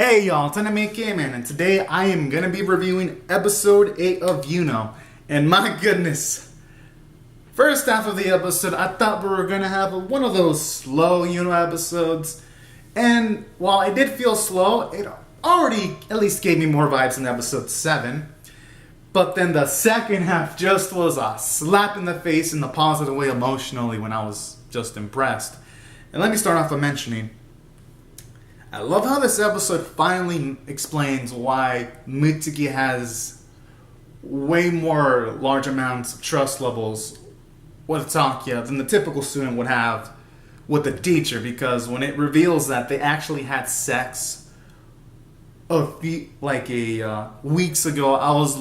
Hey y'all, it's Anime Man, and today I am going to be reviewing episode 8 of Utau. And my goodness, first half of the episode, I thought we were going to have one of those slow Utau episodes. And while it did feel slow, it already at least gave me more vibes than episode 7. But then the second half just was a slap in the face in the positive way emotionally when I was just impressed. And let me start off by mentioning, I love how this episode finally explains why Mitsuki has way more large amounts of trust levels with Takia than the typical student would have with the teacher, because when it reveals that they actually had sex weeks ago, I was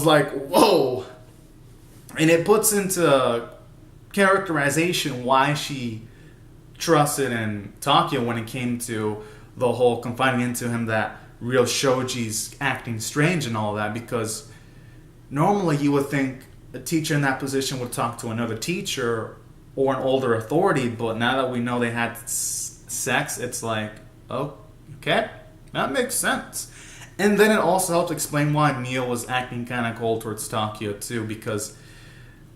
like, whoa. And it puts into characterization why she trusted in Takia when it came to the whole confiding into him that real Shoji's acting strange and all that, because normally you would think a teacher in that position would talk to another teacher or an older authority, but now that we know they had sex, it's like, oh, okay, that makes sense. And then it also helped explain why Mio was acting kind of cold towards Takia too, because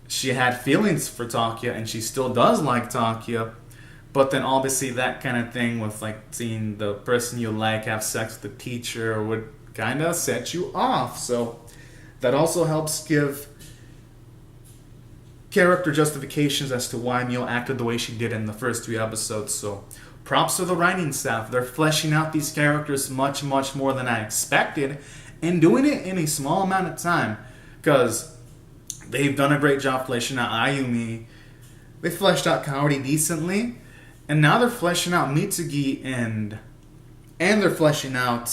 she had feelings for Takia and she still does like Takia. But then obviously that kind of thing with like seeing the person you like have sex with the teacher would kind of set you off. So that also helps give character justifications as to why Mio acted the way she did in the first 3 episodes. So props to the writing staff. They're fleshing out these characters much, much more than I expected, and doing it in a small amount of time, because they've done a great job fleshing out Ayumi. They fleshed out Kaori decently. And now they're fleshing out Mitsuki and they're fleshing out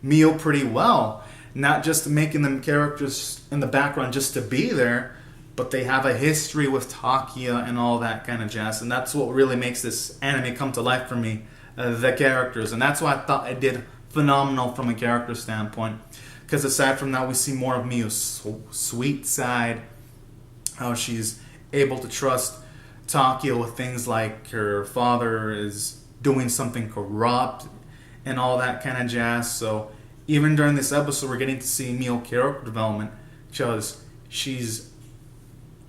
Mio pretty well. Not just making them characters in the background just to be there, but they have a history with Takia and all that kind of jazz. And that's what really makes this anime come to life for me, the characters. And that's why I thought it did phenomenal from a character standpoint. Because aside from that, we see more of Mio's sweet side, how she's able to trust Takia with things like her father is doing something corrupt and all that kind of jazz. So even during this episode, we're getting to see Mio character development, because she's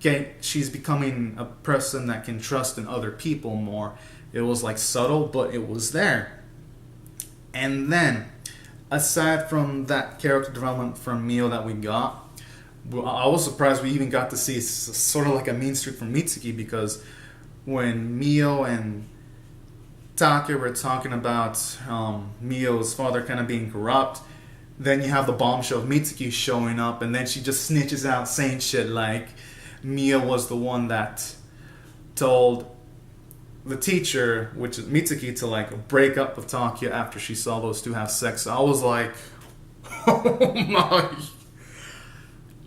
becoming a person that can trust in other people more. It was like subtle, but it was there. And then, aside from that character development from Mio that we got, I was surprised we even got to see sort of like a mean streak from Mitsuki, because when Mio and Takia were talking about Mio's father kind of being corrupt, then you have the bombshell of Mitsuki showing up, and then she just snitches out saying shit like Mio was the one that told the teacher, which is Mitsuki, to like break up with Takia after she saw those two have sex. So I was like, oh my,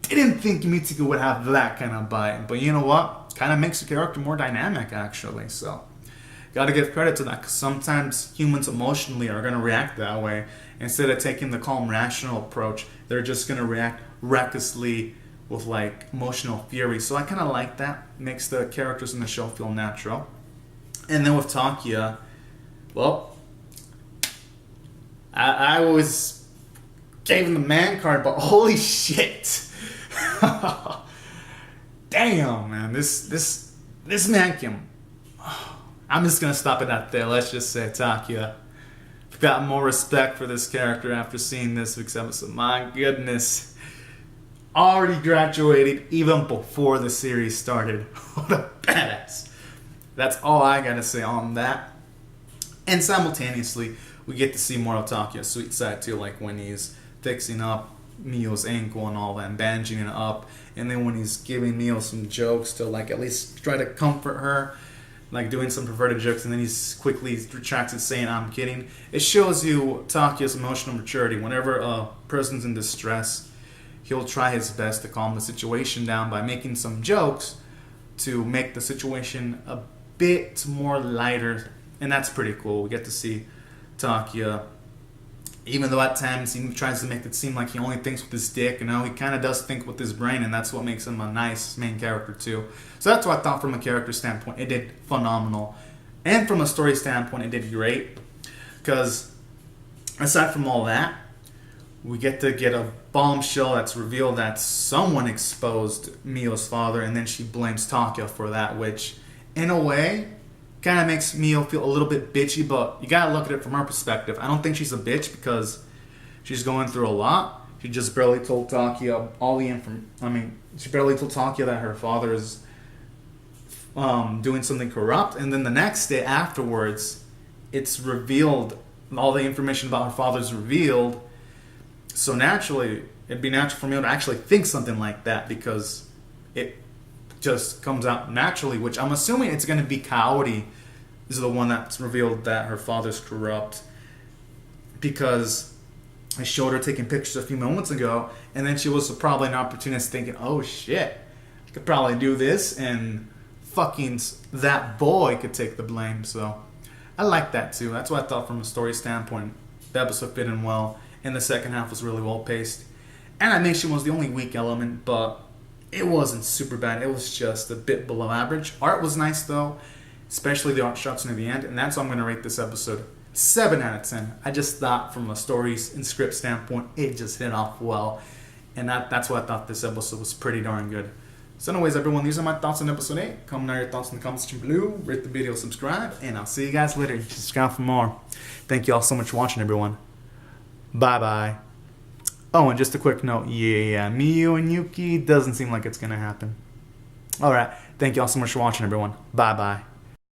didn't think Mitsuki would have that kind of bite. But you know what? Kind of makes the character more dynamic, actually. So, gotta give credit to that, because sometimes humans emotionally are gonna react that way. Instead of taking the calm, rational approach, they're just gonna react recklessly with like emotional fury. So I kind of like that. Makes the characters in the show feel natural. And then with Takia, well, I always gave him the man card, but holy shit. Damn, man, this man can. I'm just gonna stop it at there. Let's just say Takia. I've got more respect for this character after seeing this week's episode. My goodness, already graduated even before the series started. What a badass! That's all I gotta say on that. And simultaneously, we get to see more of Takia's sweet side too, like when he's fixing up Mio's ankle and all that, and bandaging it up, and then when he's giving Mio some jokes to like at least try to comfort her, like doing some perverted jokes, and then he's quickly retracts it saying, I'm kidding. It shows you Takia's emotional maturity. Whenever a person's in distress, he'll try his best to calm the situation down by making some jokes to make the situation a bit more lighter, and that's pretty cool. We get to see Takia, even though at times he tries to make it seem like he only thinks with his dick, he kind of does think with his brain, and that's what makes him a nice main character too. So that's what I thought from a character standpoint. It did phenomenal. And from a story standpoint, it did great. Because aside from all that, we get to get a bombshell that's revealed that someone exposed Mio's father, and then she blames Takia for that, which, in a way, kind of makes Mio feel a little bit bitchy, but you gotta look at it from her perspective. I don't think she's a bitch because she's going through a lot. She just barely told Takia all the she barely told Takia that her father is doing something corrupt, and then the next day afterwards, it's revealed, all the information about her father's revealed. So naturally, it'd be natural for Mio to actually think something like that because it just comes out naturally, which I'm assuming it's going to be Kaori is the one that's revealed that her father's corrupt, because I showed her taking pictures a few moments ago, and then she was probably an opportunist thinking, oh shit, I could probably do this, and fucking that boy could take the blame. So I like that too. That's what I thought from a story standpoint. The episode fit in well, and the second half was really well paced. Animation was the only weak element, but it wasn't super bad. It was just a bit below average. Art was nice though, especially the art shots near the end, and that's why I'm going to rate this episode 7 out of 10. I just thought from a stories and script standpoint, it just hit off well, and that's why I thought this episode was pretty darn good. So anyways, everyone, these are my thoughts on episode 8. Comment down your thoughts in the comments section below. Rate the video, subscribe, and I'll see you guys later. Subscribe for more. Thank you all so much for watching, everyone. Bye-bye. Oh, and just a quick note. Yeah, Mio and Yuki doesn't seem like it's going to happen. Alright, thank you all so much for watching, everyone. Bye-bye.